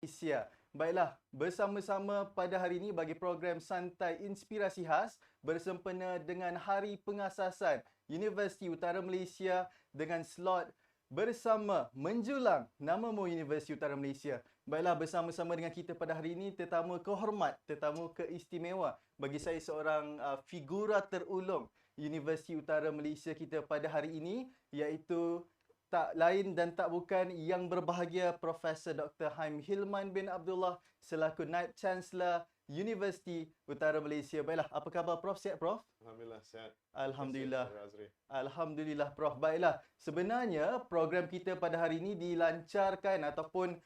Malaysia. Baiklah, bersama-sama pada hari ini bagi program Santai Inspirasi Khas bersempena dengan Hari Pengasasan Universiti Utara Malaysia dengan slot bersama menjulang namamu Universiti Utara Malaysia. Baiklah, bersama-sama dengan kita pada hari ini tetamu kehormat, tetamu keistimewa bagi saya seorang figura terulung Universiti Utara Malaysia kita pada hari ini, iaitu tak lain dan tak bukan yang berbahagia Profesor Dr. Haim Hilman bin Abdullah selaku Naib Chancellor Universiti Utara Malaysia. Baiklah, apa khabar Prof? Sihat Prof? Alhamdulillah sihat. Terima kasih Alhamdulillah. Saudara Azri. Alhamdulillah Prof. Baiklah, sebenarnya program kita pada hari ini dilancarkan ataupun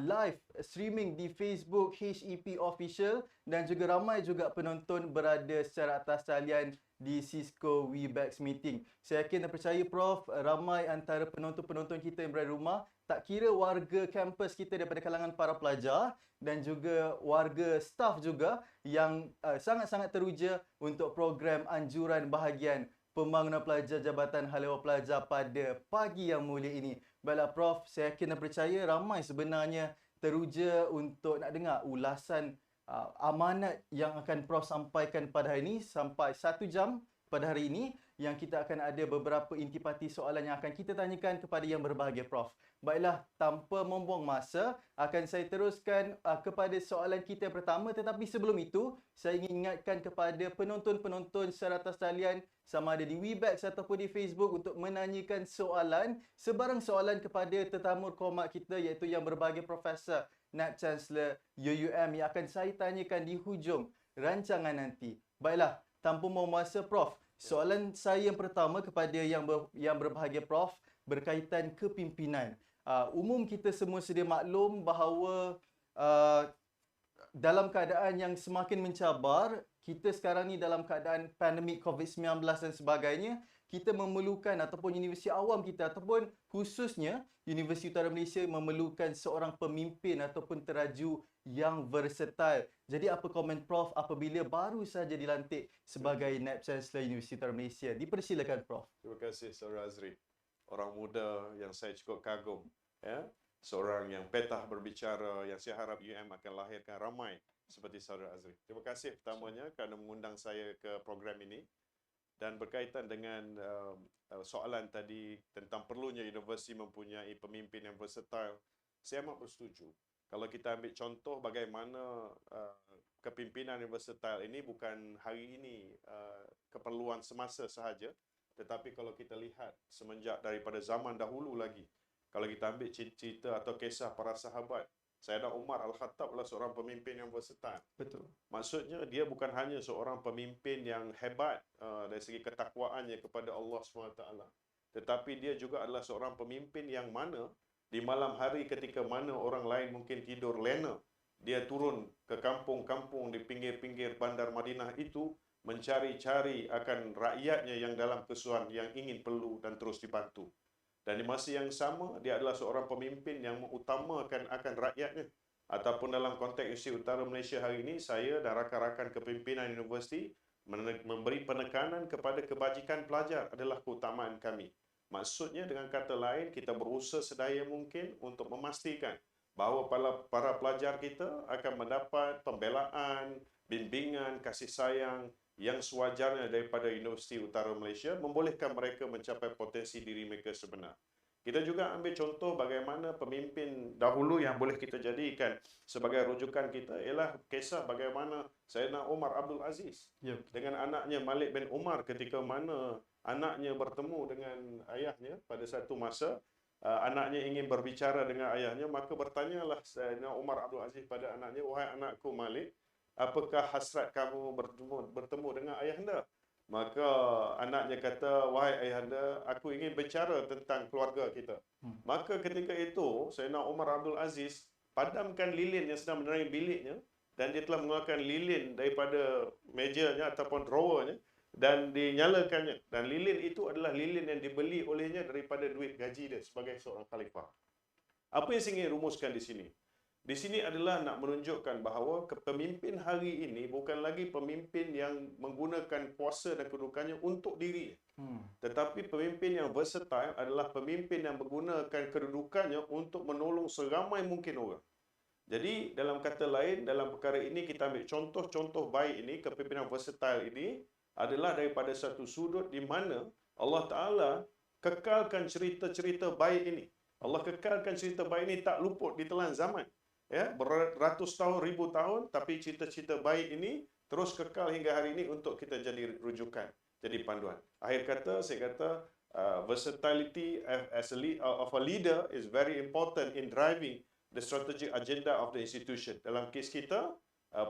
live streaming di Facebook HEP Official dan juga ramai juga penonton berada secara atas talian di Cisco Webex Meeting. Saya yakin dan percaya Prof, ramai antara penonton-penonton kita yang berada di rumah, tak kira warga kampus kita daripada kalangan para pelajar dan juga warga staf juga yang sangat-sangat teruja untuk program anjuran bahagian Pembangunan Pelajar Jabatan Hal Ehwal Pelajar pada pagi yang mulia ini. Baiklah Prof, saya yakin dan percaya ramai sebenarnya teruja untuk nak dengar ulasan amanat yang akan Prof sampaikan pada hari ini sampai 1 jam pada hari ini yang kita akan ada beberapa intipati soalan yang akan kita tanyakan kepada yang berbahagia Prof. Baiklah, tanpa membuang masa, akan saya teruskan kepada soalan kita yang pertama, tetapi sebelum itu, saya ingin ingatkan kepada penonton-penonton secara atas talian sama ada di Webex ataupun di Facebook untuk menanyakan soalan, sebarang soalan kepada tetamu kehormat kita iaitu yang berbahagia Profesor Naib Chancellor UUM yang akan saya tanyakan di hujung rancangan nanti. Baiklah, tanpa membuang masa Prof, soalan saya yang pertama kepada yang berbahagia Prof berkaitan kepimpinan. Umum kita semua sedia maklum bahawa uh, dalam keadaan yang semakin mencabar, kita sekarang ni dalam keadaan pandemik COVID-19 dan sebagainya, kita memerlukan ataupun universiti awam kita ataupun khususnya Universiti Utara Malaysia memerlukan seorang pemimpin ataupun teraju yang versatile. Jadi apa komen Prof apabila baru saja dilantik sebagai Naib Chancellor Universiti Utara Malaysia? Dipersilakan Prof. Terima kasih Saudara Azri. Orang muda yang saya cukup kagum. Ya. Seorang yang petah berbicara, yang saya harap UM akan lahirkan ramai seperti Saudara Azri. Terima kasih pertamanya kerana mengundang saya ke program ini. Dan berkaitan dengan soalan tadi tentang perlunya universiti mempunyai pemimpin yang versatile, saya amat bersetuju. Kalau kita ambil contoh bagaimana kepimpinan yang versatile ini bukan hari ini keperluan semasa sahaja, tetapi kalau kita lihat semenjak daripada zaman dahulu lagi, kalau kita ambil cerita atau kisah para sahabat, Sayyidina Umar Al-Khattab adalah seorang pemimpin yang versatile. Betul. Maksudnya dia bukan hanya seorang pemimpin yang hebat dari segi ketakwaannya kepada Allah SWT, tetapi dia juga adalah seorang pemimpin yang mana di malam hari ketika mana orang lain mungkin tidur lena, dia turun ke kampung-kampung di pinggir-pinggir bandar Madinah itu mencari-cari akan rakyatnya yang dalam kesusahan, yang ingin perlu dan terus dibantu. Dan di masa yang sama, dia adalah seorang pemimpin yang mengutamakan akan rakyatnya. Ataupun dalam konteks Universiti Utara Malaysia hari ini, saya dan rakan-rakan kepimpinan universiti memberi penekanan kepada kebajikan pelajar adalah keutamaan kami. Maksudnya dengan kata lain, kita berusaha sedaya mungkin untuk memastikan bahawa para pelajar kita akan mendapat pembelaan, bimbingan, kasih sayang yang sewajarnya daripada Universiti Utara Malaysia, membolehkan mereka mencapai potensi diri mereka sebenar. Kita juga ambil contoh bagaimana pemimpin dahulu yang boleh kita jadikan sebagai rujukan kita ialah kisah bagaimana Sayyidina Umar Abdul Aziz dengan anaknya Malik bin Umar ketika mana anaknya bertemu dengan ayahnya pada satu masa, anaknya ingin berbicara dengan ayahnya, maka bertanyalah Sayyidina Umar Abdul Aziz pada anaknya, "Wahai anakku Malik, apakah hasrat kamu bertemu dengan ayahanda?" Maka anaknya kata, "Wahai ayahanda, aku ingin bicara tentang keluarga kita." Maka ketika itu, Sayyidina Umar Abdul Aziz padamkan lilin yang sedang menerangi biliknya, dan dia telah mengeluarkan lilin daripada mejanya ataupun drawernya dan dinyalakannya. Dan lilin itu adalah lilin yang dibeli olehnya daripada duit gaji dia sebagai seorang khalifah. Apa yang saya ingin rumuskan di sini? Di sini adalah nak menunjukkan bahawa pemimpin hari ini bukan lagi pemimpin yang menggunakan kuasa dan kedudukannya untuk diri. Tetapi pemimpin yang versatile adalah pemimpin yang menggunakan kedudukannya untuk menolong seramai mungkin orang. Jadi dalam kata lain, dalam perkara ini kita ambil contoh-contoh baik ini, kepimpinan versatile ini adalah daripada satu sudut di mana Allah Ta'ala kekalkan cerita-cerita baik ini. Allah kekalkan cerita baik ini tak luput di telan zaman. Ya, beratus tahun, ribu tahun, tapi cerita-cerita baik ini terus kekal hingga hari ini untuk kita jadi rujukan, jadi panduan. Akhir kata, saya kata, versatility of a leader is very important in driving the strategic agenda of the institution. Dalam kes kita,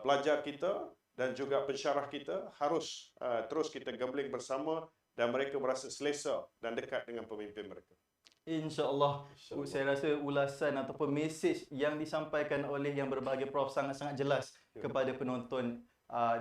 pelajar kita dan juga pensyarah kita harus terus kita gambling bersama dan mereka merasa selesa dan dekat dengan pemimpin mereka. InsyaAllah. InsyaAllah. Saya rasa ulasan ataupun mesej yang disampaikan oleh yang berbahagia Prof sangat-sangat jelas kepada penonton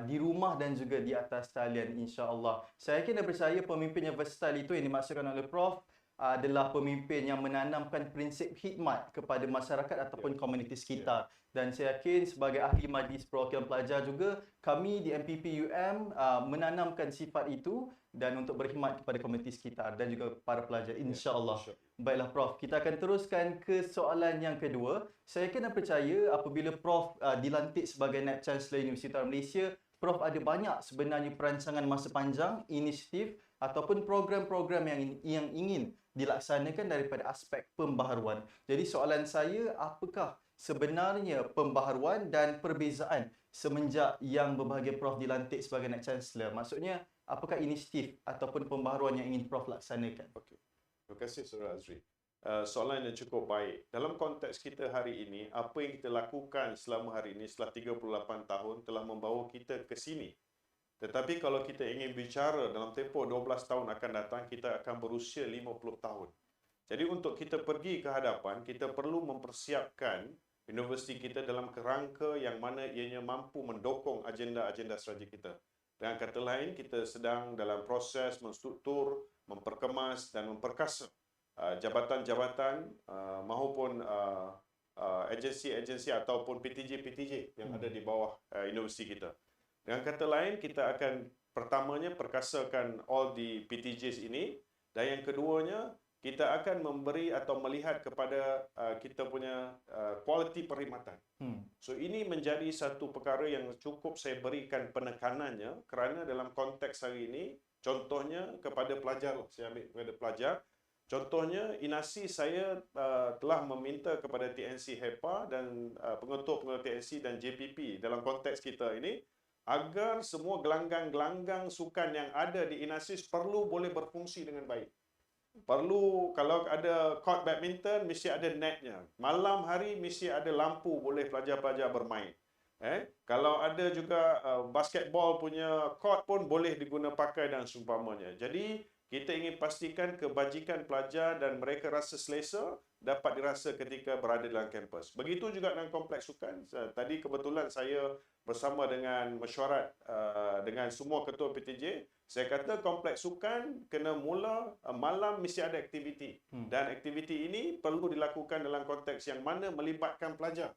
di rumah dan juga di atas talian, insyaAllah. Saya yakin dan percaya pemimpin yang versatile itu yang dimaksudkan oleh Prof adalah pemimpin yang menanamkan prinsip khidmat kepada masyarakat ataupun komuniti sekitar. Dan saya yakin sebagai ahli majlis perwakilan pelajar juga, kami di MPP UM menanamkan sifat itu dan untuk berkhidmat kepada komuniti sekitar dan juga para pelajar, insya-Allah. Baiklah Prof, kita akan teruskan ke soalan yang kedua. Saya yakin dan percaya apabila Prof dilantik sebagai Naib Chancellor Universiti Utara Malaysia, Prof ada banyak sebenarnya perancangan masa panjang, inisiatif ataupun program-program yang ingin dilaksanakan daripada aspek pembaharuan. Jadi soalan saya, apakah sebenarnya pembaharuan dan perbezaan semenjak yang berbahagia Prof dilantik sebagai Naib Chancellor? Maksudnya, apakah inisiatif ataupun pembaharuan yang ingin Prof laksanakan? Okey. Terima kasih Saudara Azri. Soalan yang cukup baik. Dalam konteks kita hari ini, apa yang kita lakukan selama hari ini setelah 38 tahun telah membawa kita ke sini. Tetapi kalau kita ingin bicara dalam tempoh 12 tahun akan datang, kita akan berusia 50 tahun. Jadi untuk kita pergi ke hadapan, kita perlu mempersiapkan universiti kita dalam kerangka yang mana ianya mampu mendukung agenda-agenda strategi kita. Dengan kata lain, kita sedang dalam proses menstruktur, memperkemas dan memperkasa jabatan-jabatan maupun agensi-agensi ataupun PTJ-PTJ yang ada di bawah universiti kita. Dengan kata lain, kita akan pertamanya perkasakan all the PTJs ini, dan yang keduanya, kita akan memberi atau melihat kepada kita punya kualiti perkhidmatan. So ini menjadi satu perkara yang cukup saya berikan penekanannya kerana dalam konteks hari ini, contohnya kepada pelajar, saya ambil kepada pelajar. Contohnya, inasi saya telah meminta kepada TNC HEPA dan pengetua-pengetua TNC dan JPP dalam konteks kita ini, agar semua gelanggang-gelanggang sukan yang ada di Inasis perlu boleh berfungsi dengan baik. Perlu, kalau ada court badminton, mesti ada netnya. Malam hari, mesti ada lampu boleh pelajar-pelajar bermain. Kalau ada juga basketball punya court pun boleh diguna pakai dan seumpamanya. Jadi, kita ingin pastikan kebajikan pelajar dan mereka rasa selesa dapat dirasa ketika berada dalam kampus. Begitu juga dalam kompleks sukan. Tadi kebetulan saya bersama dengan mesyuarat dengan semua ketua PTJ, saya kata kompleks sukan kena mula malam mesti ada aktiviti. Dan aktiviti ini perlu dilakukan dalam konteks yang mana melibatkan pelajar.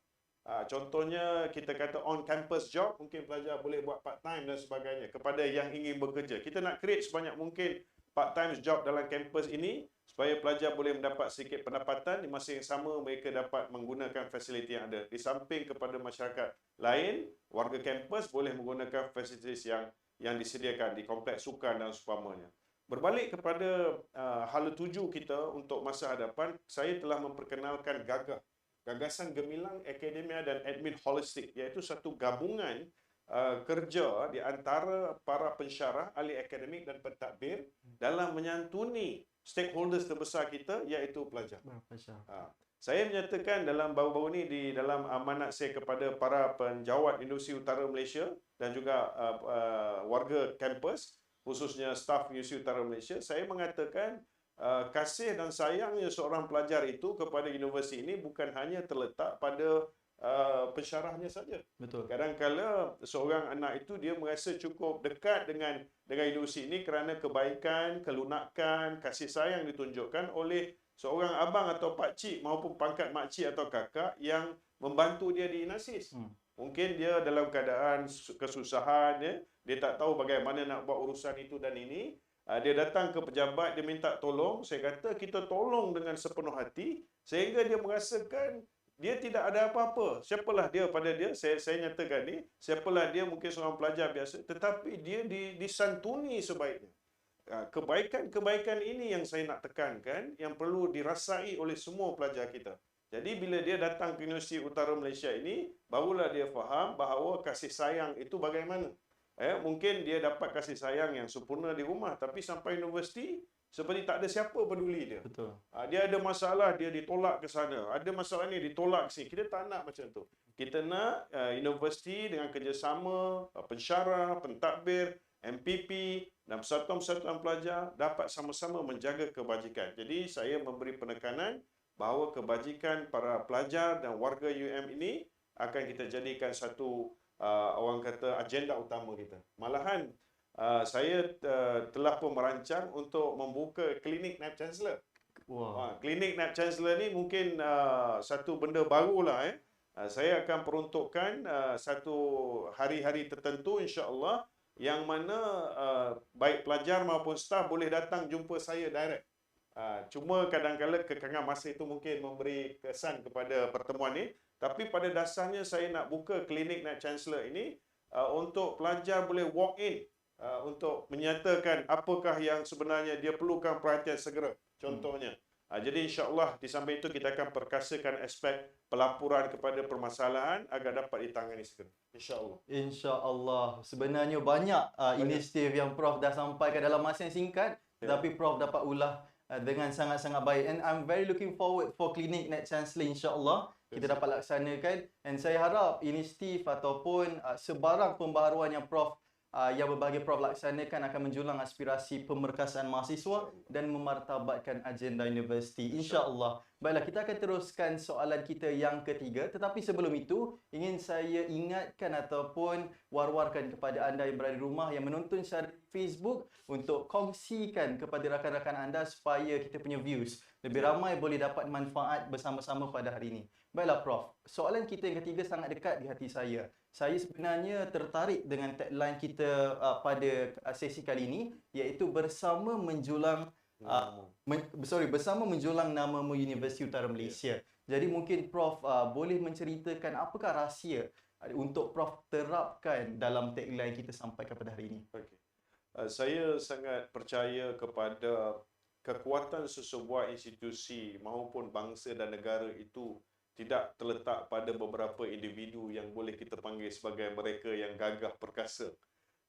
Contohnya kita kata on campus job, mungkin pelajar boleh buat part time dan sebagainya kepada yang ingin bekerja. Kita nak create sebanyak mungkin part-time job dalam kampus ini supaya pelajar boleh mendapat sedikit pendapatan, di masa yang sama mereka dapat menggunakan fasiliti yang ada. Di samping kepada masyarakat lain, warga kampus boleh menggunakan fasilitis yang disediakan di kompleks sukan dan seumpamanya. Berbalik kepada hala tuju kita untuk masa hadapan, saya telah memperkenalkan gagasan gemilang akademia dan admin holistik, iaitu satu gabungan kerja di antara para pensyarah, ahli akademik dan pentadbir dalam menyantuni stakeholders terbesar kita, iaitu pelajar. Saya menyatakan dalam baru-baru ini di dalam amanat saya kepada para penjawat Universiti Utara Malaysia dan juga warga kampus, khususnya staf Universiti Utara Malaysia, saya mengatakan kasih dan sayangnya seorang pelajar itu kepada universiti ini bukan hanya terletak pada pensyarahnya saja. Betul. Kadang-kala seorang anak itu dia merasa cukup dekat dengan universiti ini kerana kebaikan, kelunakan, kasih sayang ditunjukkan oleh seorang abang atau pakcik maupun pangkat makcik atau kakak yang membantu dia di Inasis. Mungkin dia dalam keadaan kesusahan, dia tak tahu bagaimana nak buat urusan itu dan ini. Dia datang ke pejabat, dia minta tolong. Saya kata kita tolong dengan sepenuh hati sehingga dia merasakan dia tidak ada apa-apa. Siapalah dia pada dia, saya nyatakan ni, siapalah dia mungkin seorang pelajar biasa, tetapi dia disantuni sebaiknya. Kebaikan-kebaikan ini yang saya nak tekankan, yang perlu dirasai oleh semua pelajar kita. Jadi bila dia datang ke Universiti Utara Malaysia ini, barulah dia faham bahawa kasih sayang itu bagaimana. Mungkin dia dapat kasih sayang yang sempurna di rumah, tapi sampai universiti, seperti tak ada siapa peduli dia. Betul. Dia ada masalah, dia ditolak ke sana. Ada masalah ni, ditolak ke sini. Kita tak nak macam tu. Kita nak universiti dengan kerjasama, pensyarah, pentadbir, MPP dan persatuan-persatuan pelajar dapat sama-sama menjaga kebajikan. Jadi saya memberi penekanan bahawa kebajikan para pelajar dan warga UM ini akan kita jadikan satu orang kata agenda utama kita. Malahan saya telah pun merancang untuk membuka klinik Naib Chancellor. Wow. Klinik Naib Chancellor ni mungkin satu benda barulah. Saya akan peruntukkan satu hari-hari tertentu insya-Allah yang mana baik pelajar maupun staf boleh datang jumpa saya direct. Cuma kadang-kadang kekangan masa itu mungkin memberi kesan kepada pertemuan ni, tapi pada dasarnya saya nak buka klinik Naib Chancellor ini untuk pelajar boleh walk in untuk menyatakan apakah yang sebenarnya dia perlukan perhatian segera. Contohnya. Jadi insya-Allah di samping itu kita akan perkasakan aspek pelaporan kepada permasalahan agar dapat ditangani segera. Insya-Allah. Insya-Allah. Sebenarnya banyak inisiatif yang Prof dah sampaikan dalam masa yang singkat, tetapi Prof dapat ulah dengan sangat-sangat baik. And I'm very looking forward for klinik Naib Chancellor insya-Allah kita dapat laksanakan. And saya harap inisiatif ataupun sebarang pembaharuan yang Prof yang berbahagia Prof laksanakan akan menjulang aspirasi pemerkasaan mahasiswa dan memartabatkan agenda universiti insya-Allah. Baiklah, kita akan teruskan soalan kita yang ketiga, tetapi sebelum itu ingin saya ingatkan ataupun war-warkan kepada anda yang berada di rumah yang menonton secara Facebook untuk kongsikan kepada rakan-rakan anda supaya kita punya views lebih ramai boleh dapat manfaat bersama-sama pada hari ini. Baiklah Prof, soalan kita yang ketiga sangat dekat di hati saya. Saya sebenarnya tertarik dengan tagline kita pada sesi kali ini, iaitu bersama menjulang bersama menjulang namamu Universiti Utara Malaysia. Jadi mungkin Prof boleh menceritakan apakah rahsia untuk Prof terapkan dalam tagline kita sampai kepada hari ini. Okay. Saya sangat percaya kepada kekuatan sesebuah institusi maupun bangsa dan negara itu tidak terletak pada beberapa individu yang boleh kita panggil sebagai mereka yang gagah perkasa.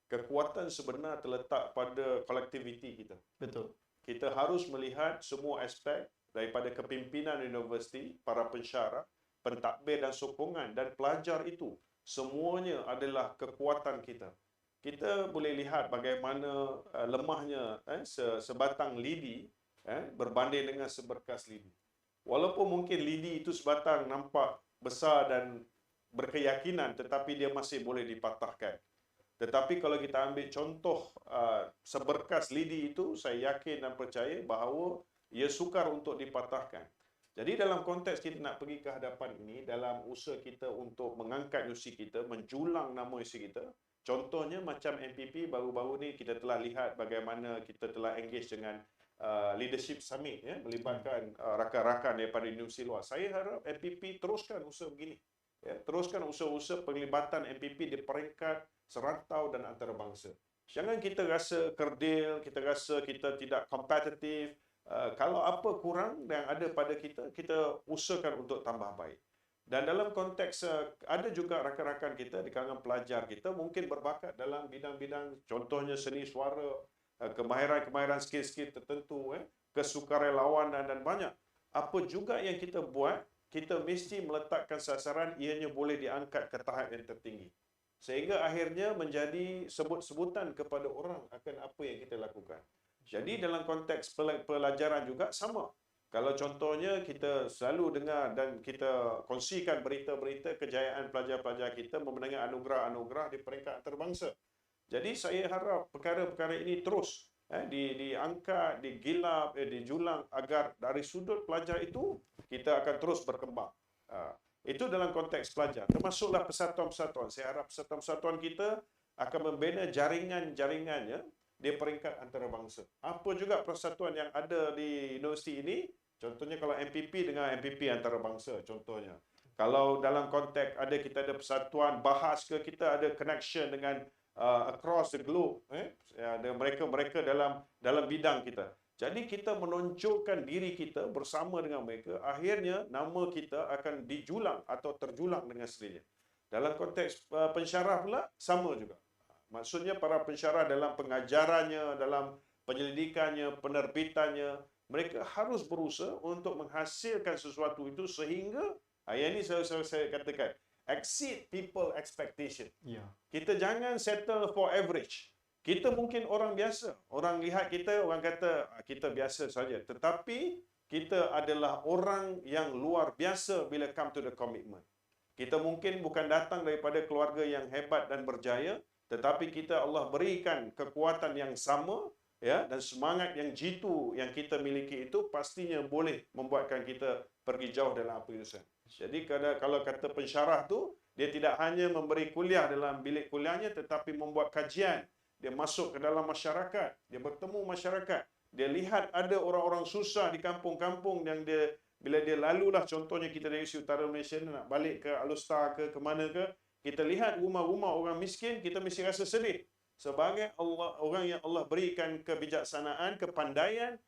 Kekuatan sebenar terletak pada kolektiviti kita. Betul. Kita harus melihat semua aspek daripada kepimpinan universiti, para pensyarah, pentadbir dan sokongan dan pelajar itu. Semuanya adalah kekuatan kita. Kita boleh lihat bagaimana lemahnya sebatang lidi berbanding dengan seberkas lidi. Walaupun mungkin lidi itu sebatang nampak besar dan berkeyakinan, tetapi dia masih boleh dipatahkan. Tetapi kalau kita ambil contoh seberkas lidi itu, saya yakin dan percaya bahawa ia sukar untuk dipatahkan. Jadi dalam konteks kita nak pergi ke hadapan ini, dalam usaha kita untuk mengangkat universiti kita, menjulang nama universiti kita, contohnya macam MPP baru-baru ni kita telah lihat bagaimana kita telah engage dengan Leadership Summit melibatkan rakan-rakan daripada universiti luar. Saya harap MPP teruskan usaha begini. Teruskan usaha-usaha penglibatan MPP di peringkat serantau dan antarabangsa. Jangan kita rasa kerdil, kita rasa kita tidak kompetitif. Kalau apa kurang yang ada pada kita, kita usahakan untuk tambah baik. Dan dalam konteks ada juga rakan-rakan kita di kalangan pelajar kita mungkin berbakat dalam bidang-bidang contohnya seni suara, kemahiran-kemahiran skill-skill tertentu, kesukarelawanan dan banyak. Apa juga yang kita buat, kita mesti meletakkan sasaran ianya boleh diangkat ke tahap yang tertinggi. Sehingga akhirnya menjadi sebut-sebutan kepada orang akan apa yang kita lakukan. Jadi dalam konteks pelajaran juga sama. Kalau contohnya kita selalu dengar dan kita kongsikan berita-berita kejayaan pelajar-pelajar kita memenangi anugerah-anugerah di peringkat antarabangsa. Jadi saya harap perkara-perkara ini terus diangkat, digilap, dijulang agar dari sudut pelajar itu kita akan terus berkembang. Itu dalam konteks pelajar. Termasuklah persatuan-persatuan. Saya harap persatuan-persatuan kita akan membina jaringan-jaringannya di peringkat antarabangsa. Apa juga persatuan yang ada di universiti ini? Contohnya kalau MPP dengan MPP antarabangsa contohnya. Kalau dalam konteks kita ada persatuan bahas ke, kita ada connection dengan across the globe, ada mereka dalam bidang kita. Jadi kita menonjolkan diri kita bersama dengan mereka, akhirnya nama kita akan dijulang atau terjulang dengan sendirinya. Dalam konteks pensyarah pula sama juga. Maksudnya para pensyarah dalam pengajarannya, dalam penyelidikannya, penerbitannya, mereka harus berusaha untuk menghasilkan sesuatu itu sehingga yang ini saya katakan exceed people expectation. Ya. Kita jangan settle for average. Kita mungkin orang biasa. Orang lihat kita, orang kata kita biasa saja. Tetapi kita adalah orang yang luar biasa bila come to the commitment. Kita mungkin bukan datang daripada keluarga yang hebat dan berjaya, tetapi kita Allah berikan kekuatan yang sama, ya, dan semangat yang jitu yang kita miliki itu pastinya boleh membuatkan kita pergi jauh dalam apa itu. Jadi kalau kata pensyarah tu, dia tidak hanya memberi kuliah dalam bilik kuliahnya, tetapi membuat kajian. Dia masuk ke dalam masyarakat, dia bertemu masyarakat, dia lihat ada orang-orang susah di kampung-kampung yang bila dia lalulah, contohnya kita dari utara Malaysia nak balik ke Alustar ke mana ke, kita lihat rumah-rumah orang miskin, kita mesti rasa sedih. Sebagai orang yang Allah berikan kebijaksanaan, kepandaian,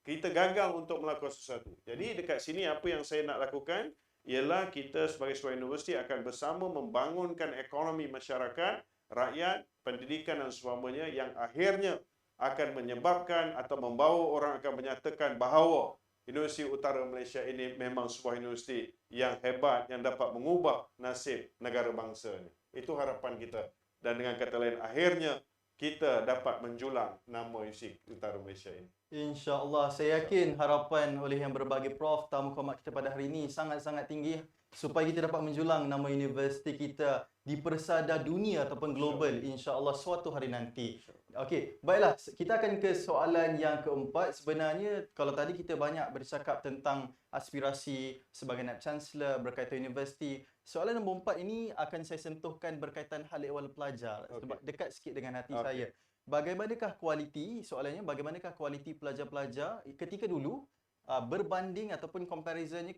kita gagal untuk melakukan sesuatu. Jadi dekat sini apa yang saya nak lakukan ialah kita sebagai sebuah universiti akan bersama membangunkan ekonomi masyarakat, rakyat, pendidikan dan sebagainya yang akhirnya akan menyebabkan atau membawa orang akan menyatakan bahawa Universiti Utara Malaysia ini memang sebuah universiti yang hebat yang dapat mengubah nasib negara bangsa ini. Itu harapan kita. Dan dengan kata lain, akhirnya kita dapat menjulang nama Universiti Utara Malaysia ini. InsyaAllah, saya yakin harapan oleh yang berbagai Prof, tamu kehormat kita pada hari ini sangat-sangat tinggi supaya kita dapat menjulang nama universiti kita di persada dunia ataupun global, insya-Allah suatu hari nanti. Okey, baiklah, kita akan ke soalan yang keempat. Sebenarnya kalau tadi kita banyak bercakap tentang aspirasi sebagai Naib Chancellor berkaitan universiti, soalan nombor 4 ini akan saya sentuhkan berkaitan hal ehwal pelajar, sebab dekat sikit dengan hati saya. Bagaimanakah kualiti, soalannya bagaimanakah kualiti pelajar-pelajar ketika dulu berbanding ataupun comparisonnya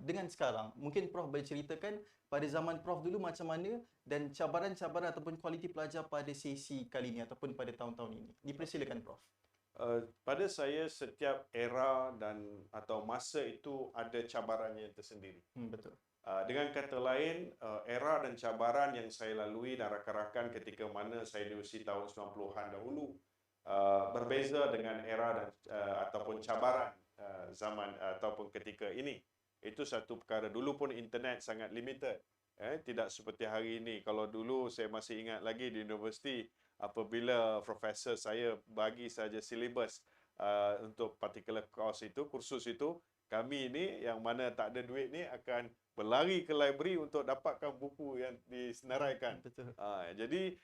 dengan sekarang? Mungkin Prof boleh ceritakan pada zaman Prof dulu macam mana dan cabaran-cabaran ataupun kualiti pelajar pada sesi kali ini ataupun pada tahun-tahun ini. Dipersilakan Prof. Pada saya setiap era atau masa itu ada cabarannya tersendiri. Betul. Dengan kata lain, era dan cabaran yang saya lalui dan rakan-rakan ketika mana saya di usia tahun 90-an dahulu berbeza dengan era dan ataupun cabaran zaman ataupun ketika ini. Itu satu perkara. Dulu pun internet sangat limited. Tidak seperti hari ini. Kalau dulu saya masih ingat lagi di universiti, apabila profesor saya bagi saja silibus untuk particular course itu, kursus itu, kami ini yang mana tak ada duit ni akan berlari ke library untuk dapatkan buku yang disenaraikan. Betul. Jadi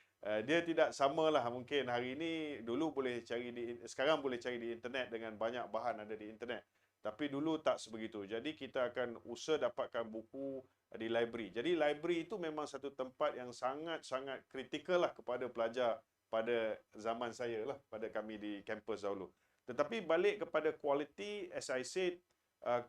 dia tidak samalah mungkin hari ini. Dulu boleh cari sekarang boleh cari di internet dengan banyak bahan ada di internet. Tapi dulu tak sebegitu. Jadi kita akan usaha dapatkan buku di library. Jadi library itu memang satu tempat yang sangat-sangat kritikal lah kepada pelajar pada zaman saya lah, pada kami di kampus dahulu. Tetapi balik kepada kualiti, as I said,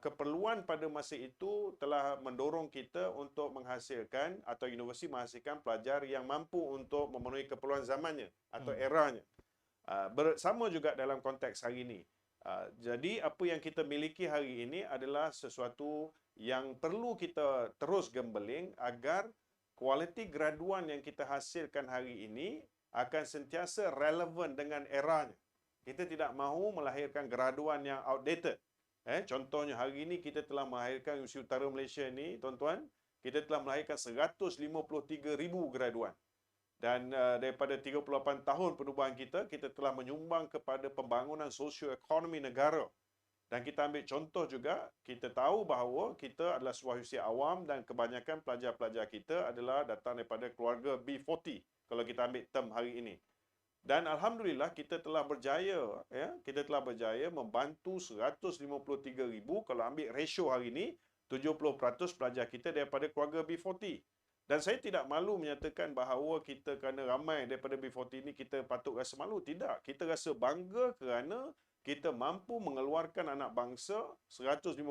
keperluan pada masa itu telah mendorong kita untuk menghasilkan atau universiti menghasilkan pelajar yang mampu untuk memenuhi keperluan zamannya atau eranya. Bersama juga dalam konteks hari ini. Jadi apa yang kita miliki hari ini adalah sesuatu yang perlu kita terus gembeling agar kualiti graduan yang kita hasilkan hari ini akan sentiasa relevan dengan eranya. Kita tidak mahu melahirkan graduan yang outdated. Contohnya hari ini kita telah melahirkan Universiti Utara Malaysia ni, tuan-tuan, kita telah melahirkan 153,000 graduan. Dan daripada 38 tahun penubuhan kita telah menyumbang kepada pembangunan sosioekonomi negara. Dan kita ambil contoh juga, kita tahu bahawa kita adalah sebuah universiti awam dan kebanyakan pelajar-pelajar kita adalah datang daripada keluarga B40 kalau kita ambil term hari ini. Dan alhamdulillah kita telah berjaya, kita telah berjaya membantu 153,000, kalau ambil ratio hari ini 70% pelajar kita daripada keluarga B40. Dan saya tidak malu menyatakan bahawa kita kerana ramai daripada B40 ini kita patut rasa malu. Tidak, kita rasa bangga kerana kita mampu mengeluarkan anak bangsa 153,000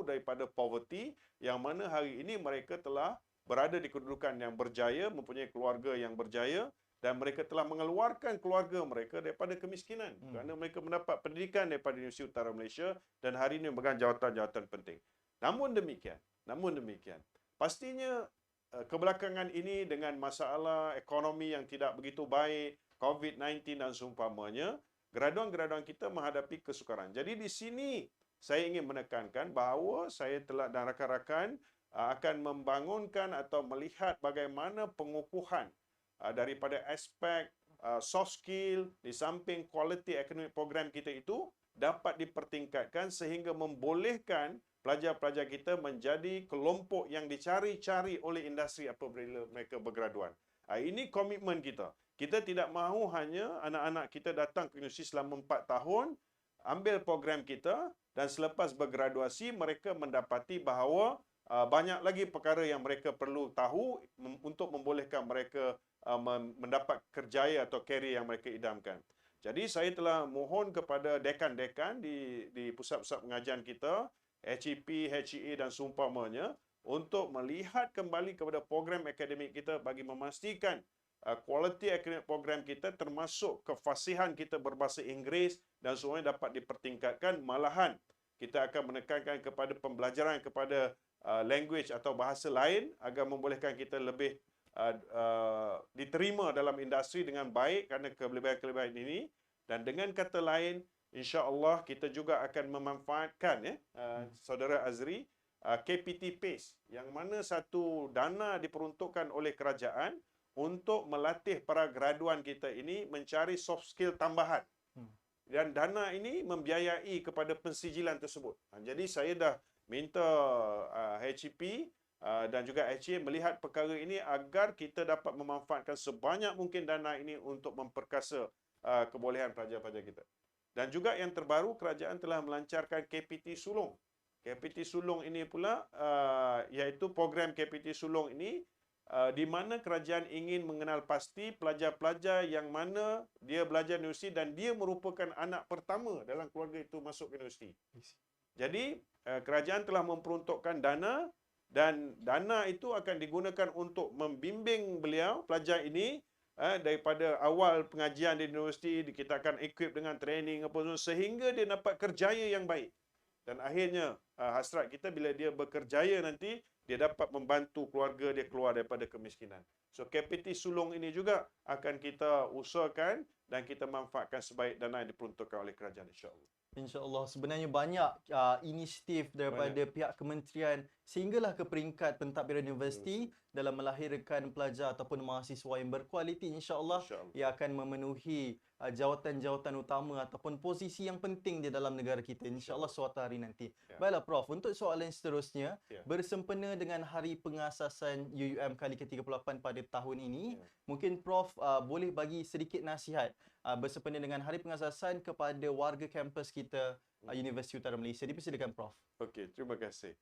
daripada poverty, yang mana hari ini mereka telah berada di kedudukan yang berjaya, mempunyai keluarga yang berjaya, dan mereka telah mengeluarkan keluarga mereka daripada kemiskinan kerana mereka mendapat pendidikan daripada Universiti Utara Malaysia dan hari ini memegang jawatan-jawatan penting. Namun demikian, pastinya kebelakangan ini dengan masalah ekonomi yang tidak begitu baik, COVID-19 dan seumpamanya, graduan-graduan kita menghadapi kesukaran. Jadi di sini saya ingin menekankan bahawa saya telah dan rakan-rakan akan membangunkan atau melihat bagaimana pengukuhan daripada aspek soft skill di samping quality academic program kita itu dapat dipertingkatkan sehingga membolehkan pelajar-pelajar kita menjadi kelompok yang dicari-cari oleh industri apabila mereka bergraduan. Ini komitmen kita. Kita tidak mahu hanya anak-anak kita datang ke universiti selama 4 tahun, ambil program kita dan selepas bergraduasi mereka mendapati bahawa banyak lagi perkara yang mereka perlu tahu untuk membolehkan mereka mendapat kerjaya atau karier yang mereka idamkan. Jadi saya telah mohon kepada dekan-dekan di pusat-pusat pengajian kita, HEP, HEA dan seumpamanya untuk melihat kembali kepada program akademik kita bagi memastikan quality academic program kita termasuk kefasihan kita berbahasa Inggeris dan semuanya dapat dipertingkatkan. Malahan kita akan menekankan kepada pembelajaran kepada language atau bahasa lain agar membolehkan kita lebih diterima dalam industri dengan baik kerana kelebihan-kelebihan ini. Dan dengan kata lain, insya-Allah kita juga akan memanfaatkan saudara Azri KPT PACE yang mana satu dana diperuntukkan oleh kerajaan untuk melatih para graduan kita ini mencari soft skill tambahan. Dan dana ini membiayai kepada pensijilan tersebut. Jadi saya dah minta HEP dan juga HEA melihat perkara ini agar kita dapat memanfaatkan sebanyak mungkin dana ini untuk memperkasa kebolehan pelajar-pelajar kita. Dan juga yang terbaru, kerajaan telah melancarkan KPT Sulong. KPT Sulong ini pula iaitu program KPT Sulong ini di mana kerajaan ingin mengenal pasti pelajar-pelajar yang mana dia belajar universiti dan dia merupakan anak pertama dalam keluarga itu masuk ke universiti. Jadi kerajaan telah memperuntukkan dana dan dana itu akan digunakan untuk membimbing beliau pelajar ini daripada awal pengajian di universiti. Kita akan equip dengan training apa semua sehingga dia dapat kerjaya yang baik. Dan akhirnya hasrat kita bila dia berkerjaya nanti dia dapat membantu keluarga dia keluar daripada kemiskinan. So KPT Sulong ini juga akan kita usahakan dan kita manfaatkan sebaik dana yang diperuntukkan oleh kerajaan, insya-Allah. InsyaAllah, sebenarnya banyak inisiatif daripada pihak kementerian sehinggalah ke peringkat pentadbiran universiti dalam melahirkan pelajar ataupun mahasiswa yang berkualiti. InsyaAllah ia akan memenuhi jawatan-jawatan utama ataupun posisi yang penting di dalam negara kita. InsyaAllah suatu hari nanti. Baiklah Prof, untuk soalan seterusnya, bersempena dengan hari pengasasan UUM kali ke-38 pada tahun ini, mungkin Prof boleh bagi sedikit nasihat bersempena dengan hari pengasasan kepada warga kampus kita Universiti Utara Malaysia. Dipersilakan Prof. Okey, terima kasih.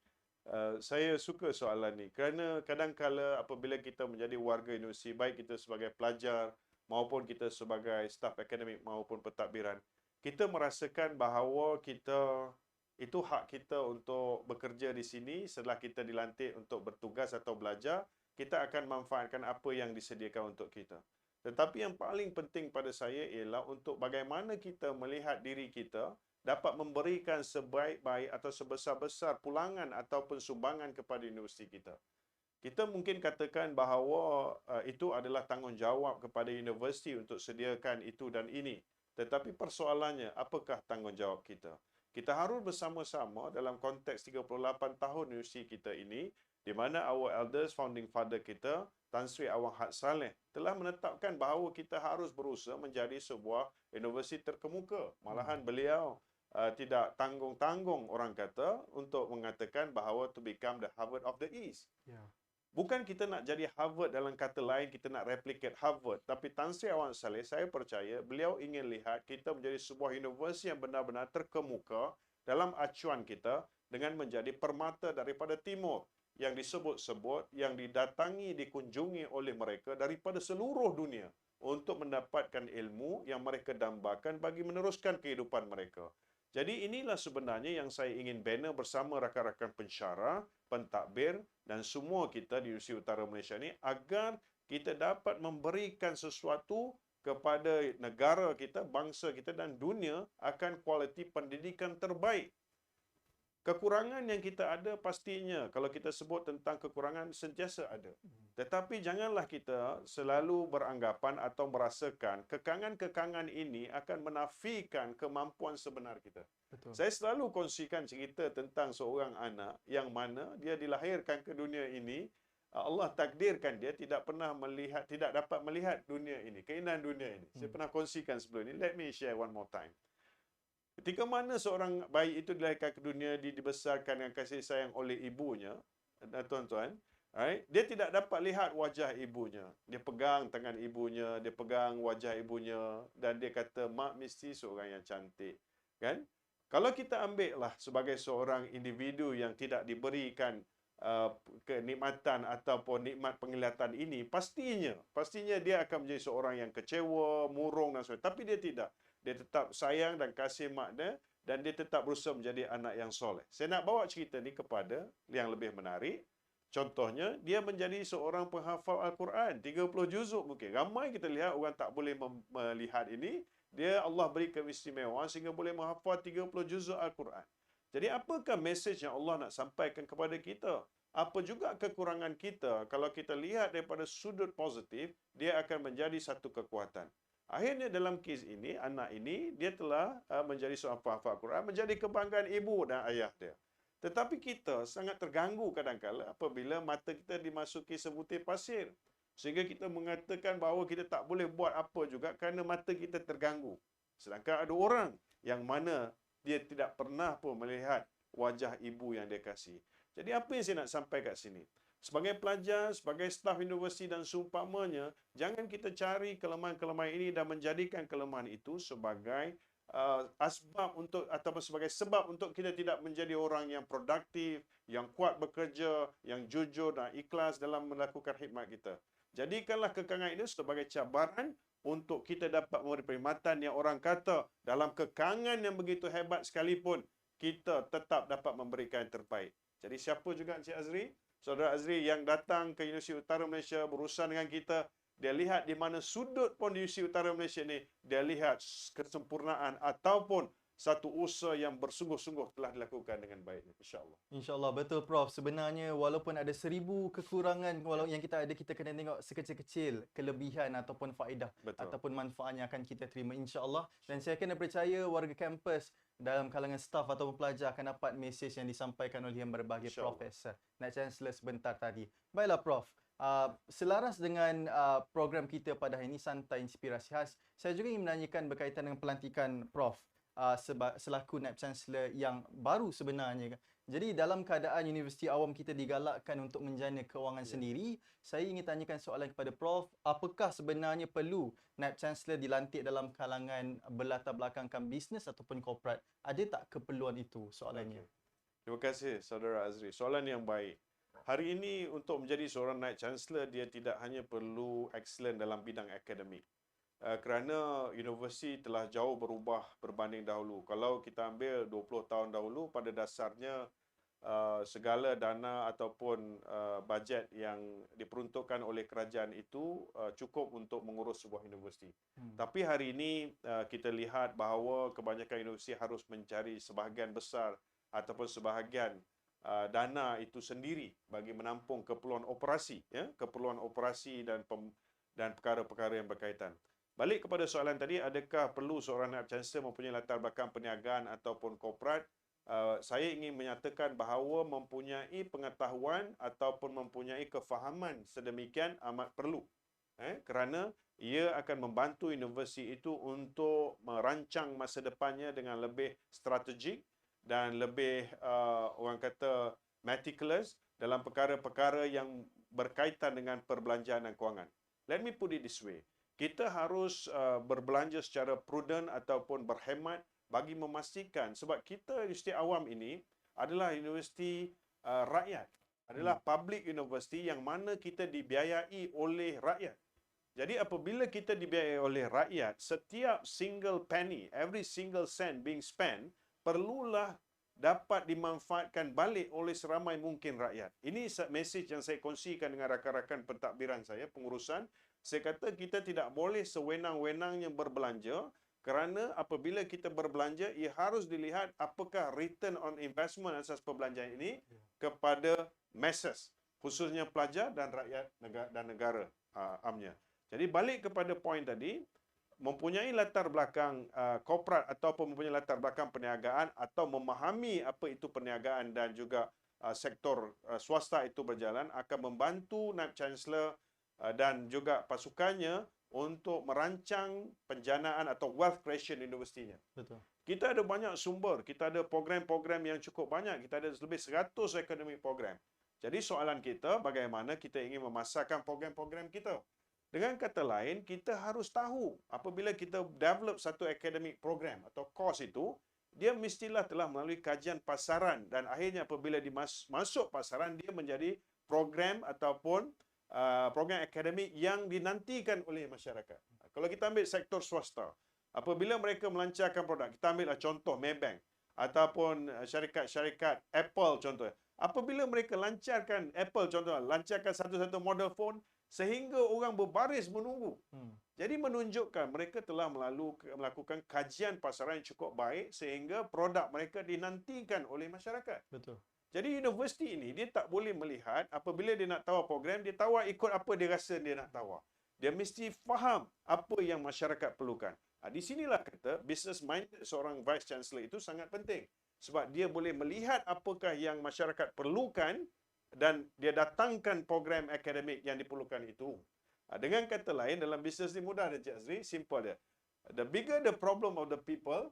Saya suka soalan ni kerana kadang-kala apabila kita menjadi warga universiti, baik kita sebagai pelajar maupun kita sebagai staf akademik maupun pentadbiran, kita merasakan bahawa kita itu hak kita untuk bekerja di sini. Setelah kita dilantik untuk bertugas atau belajar, kita akan manfaatkan apa yang disediakan untuk kita. Tetapi yang paling penting pada saya ialah untuk bagaimana kita melihat diri kita dapat memberikan sebaik-baik atau sebesar-besar pulangan ataupun sumbangan kepada universiti kita. Kita mungkin katakan bahawa itu adalah tanggungjawab kepada universiti untuk sediakan itu dan ini. Tetapi persoalannya, apakah tanggungjawab kita? Kita harus bersama-sama dalam konteks 38 tahun universiti kita ini, di mana our elders, founding father kita, Tan Sri Awang Had Saleh, telah menetapkan bahawa kita harus berusaha menjadi sebuah universiti terkemuka. Malahan beliau tidak tanggung-tanggung orang kata untuk mengatakan bahawa to become the Harvard of the East. Bukan kita nak jadi Harvard dalam kata lain, kita nak replicate Harvard. Tapi Tan Sri Awang Saleh, saya percaya beliau ingin lihat kita menjadi sebuah universiti yang benar-benar terkemuka dalam acuan kita dengan menjadi permata daripada timur yang disebut-sebut, yang didatangi, dikunjungi oleh mereka daripada seluruh dunia untuk mendapatkan ilmu yang mereka dambakan bagi meneruskan kehidupan mereka. Jadi inilah sebenarnya yang saya ingin bina bersama rakan-rakan pensyarah, pentadbir dan semua kita di Universiti Utara Malaysia ini agar kita dapat memberikan sesuatu kepada negara kita, bangsa kita dan dunia akan kualiti pendidikan terbaik. Kekurangan yang kita ada pastinya, kalau kita sebut tentang kekurangan sentiasa ada. Tetapi janganlah kita selalu beranggapan atau merasakan kekangan-kekangan ini akan menafikan kemampuan sebenar kita. Betul. Saya selalu kongsikan cerita tentang seorang anak yang mana dia dilahirkan ke dunia ini, Allah takdirkan dia tidak dapat melihat dunia ini, keindahan dunia ini. Saya pernah kongsikan sebelum ini. Let me share one more time. Ketika mana seorang bayi itu dilahirkan ke dunia, dibesarkan dengan kasih sayang oleh ibunya, tuan-tuan, right? Dia tidak dapat lihat wajah ibunya. Dia pegang tangan ibunya, dia pegang wajah ibunya dan dia kata, mak mesti seorang yang cantik. Kan? Kalau kita ambil lah sebagai seorang individu yang tidak diberikan kenikmatan ataupun nikmat penglihatan ini, pastinya dia akan menjadi seorang yang kecewa, murung dan sebagainya. Tapi dia tidak. Dia tetap sayang dan kasih mak dia dan dia tetap berusaha menjadi anak yang soleh. Saya nak bawa cerita ni kepada yang lebih menarik. Contohnya, dia menjadi seorang penghafal Al-Quran. 30 juzuk mungkin. Ramai kita lihat orang tak boleh melihat ini. Dia Allah beri keistimewaan sehingga boleh menghafal 30 juzuk Al-Quran. Jadi apakah mesej yang Allah nak sampaikan kepada kita? Apa juga kekurangan kita? Kalau kita lihat daripada sudut positif, dia akan menjadi satu kekuatan. Akhirnya dalam kes ini, anak ini, dia telah menjadi seorang penghafal Al-Quran, menjadi kebanggaan ibu dan ayah dia. Tetapi kita sangat terganggu kadang-kadang apabila mata kita dimasuki sebutir pasir. Sehingga kita mengatakan bahawa kita tak boleh buat apa juga kerana mata kita terganggu. Sedangkan ada orang yang mana dia tidak pernah pun melihat wajah ibu yang dia kasih. Jadi apa yang saya nak sampai kat sini? Sebagai pelajar, sebagai staf universiti dan seumpamanya, jangan kita cari kelemahan-kelemahan ini dan menjadikan kelemahan itu sebagai asbab untuk ataupun sebagai sebab untuk kita tidak menjadi orang yang produktif, yang kuat bekerja, yang jujur dan ikhlas dalam melakukan khidmat kita. Jadikanlah kekangan itu sebagai cabaran untuk kita dapat memberi perkhidmatan yang orang kata dalam kekangan yang begitu hebat sekalipun, kita tetap dapat memberikan yang terbaik. Jadi siapa juga Encik Azri? Saudara Azri yang datang ke Universiti Utara Malaysia berurusan dengan kita, dia lihat di mana sudut pun di Universiti Utara Malaysia ni, dia lihat kesempurnaan ataupun satu usaha yang bersungguh-sungguh telah dilakukan dengan baik. InsyaAllah. InsyaAllah, betul Prof. Sebenarnya walaupun ada 1000 kekurangan walau yang kita ada, kita kena tengok sekecil-kecil kelebihan ataupun faedah ataupun manfaat yang akan kita terima insyaAllah. Dan saya kena percaya warga kampus dalam kalangan staf ataupun pelajar akan dapat mesej yang disampaikan oleh yang berbahagia Profesor Naib Chancellor sebentar tadi. Baiklah Prof. Selaras dengan program kita pada hari ini, Santai Inspirasi Khas, saya juga ingin menanyakan berkaitan dengan pelantikan Prof. Selaku Naib Chancellor yang baru sebenarnya. Jadi dalam keadaan universiti awam kita digalakkan untuk menjana kewangan sendiri, saya ingin tanyakan soalan kepada Prof, apakah sebenarnya perlu Naib Chancellor dilantik dalam kalangan berlatar belakangkan bisnes ataupun korporat? Ada tak keperluan itu soalannya? Terima kasih saudara Azri. Soalan yang baik. Hari ini untuk menjadi seorang Naib Chancellor, dia tidak hanya perlu excellent dalam bidang akademik. Kerana universiti telah jauh berubah berbanding dahulu. Kalau kita ambil 20 tahun dahulu, pada dasarnya segala dana ataupun bajet yang diperuntukkan oleh kerajaan itu cukup untuk mengurus sebuah universiti. Tapi hari ini kita lihat bahawa kebanyakan universiti harus mencari sebahagian besar ataupun sebahagian dana itu sendiri bagi menampung keperluan operasi, keperluan operasi dan perkara-perkara yang berkaitan. Balik kepada soalan tadi, adakah perlu seorang Naib Chancellor mempunyai latar belakang perniagaan ataupun korporat? Saya ingin menyatakan bahawa mempunyai pengetahuan ataupun mempunyai kefahaman sedemikian amat perlu. Kerana ia akan membantu universiti itu untuk merancang masa depannya dengan lebih strategik dan lebih orang kata meticulous dalam perkara-perkara yang berkaitan dengan perbelanjaan dan kewangan. Let me put it this way. Kita harus berbelanja secara prudent ataupun berhemat bagi memastikan, sebab kita universiti awam ini adalah universiti rakyat, adalah public university yang mana kita dibiayai oleh rakyat. Jadi apabila kita dibiayai oleh rakyat, setiap single penny, every single cent being spent, perlulah dapat dimanfaatkan balik oleh seramai mungkin rakyat. Ini mesej yang saya kongsikan dengan rakan-rakan pentadbiran saya, pengurusan. Saya kata kita tidak boleh sewenang-wenangnya berbelanja, kerana apabila kita berbelanja, ia harus dilihat apakah return on investment asas perbelanjaan ini kepada masses, khususnya pelajar dan rakyat dan negara amnya. Jadi balik kepada poin tadi, mempunyai latar belakang korporat ataupun mempunyai latar belakang perniagaan atau memahami apa itu perniagaan dan juga sektor swasta itu berjalan akan membantu Naib Chancellor dan juga pasukannya untuk merancang penjanaan atau wealth creation universitinya. Betul. Kita ada banyak sumber, kita ada program-program yang cukup banyak, kita ada lebih 100 academic program. Jadi soalan kita, bagaimana kita ingin memasarkan program-program kita? Dengan kata lain, kita harus tahu apabila kita develop satu academic program atau course itu, dia mestilah telah melalui kajian pasaran dan akhirnya apabila masuk pasaran, dia menjadi program ataupun program akademik yang dinantikan oleh masyarakat. Kalau kita ambil sektor swasta, apabila mereka melancarkan produk, kita ambillah contoh Maybank ataupun syarikat-syarikat Apple contohnya. Apabila mereka lancarkan Apple contohnya, lancarkan satu-satu model phone, sehingga orang berbaris menunggu. Jadi menunjukkan mereka telah melakukan kajian pasaran yang cukup baik sehingga produk mereka dinantikan oleh masyarakat. Betul. Jadi universiti ini dia tak boleh melihat apabila dia nak tawar program, dia tawar ikut apa dia rasa dia nak tawar. Dia mesti faham apa yang masyarakat perlukan. Di sinilah kata business minded seorang vice chancellor itu sangat penting. Sebab dia boleh melihat apakah yang masyarakat perlukan dan dia datangkan program akademik yang diperlukan itu. Dengan kata lain, dalam bisnes ni mudah dia, Cik Azri, simple dia. The bigger the problem of the people,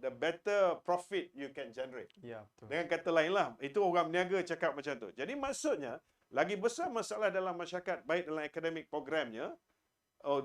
the better profit you can generate. Ya, betul. Dengan kata lain lah, itu orang berniaga cakap macam tu. Jadi maksudnya, lagi besar masalah dalam masyarakat, baik dalam akademik programnya,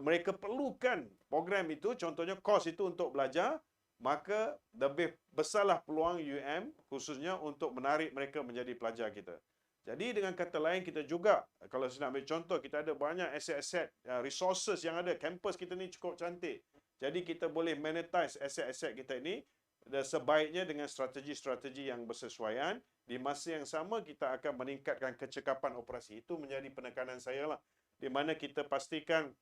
mereka perlukan program itu, contohnya kos itu untuk belajar, maka lebih besarlah peluang UM khususnya untuk menarik mereka menjadi pelajar kita. Jadi dengan kata lain kita juga, kalau saya nak ambil contoh, kita ada banyak aset-aset, resources yang ada. Kampus kita ni cukup cantik. Jadi kita boleh monetize aset-aset kita ini dan sebaiknya dengan strategi-strategi yang bersesuaian. Di masa yang sama kita akan meningkatkan kecekapan operasi. Itu menjadi penekanan saya lah. Di mana kita pastikan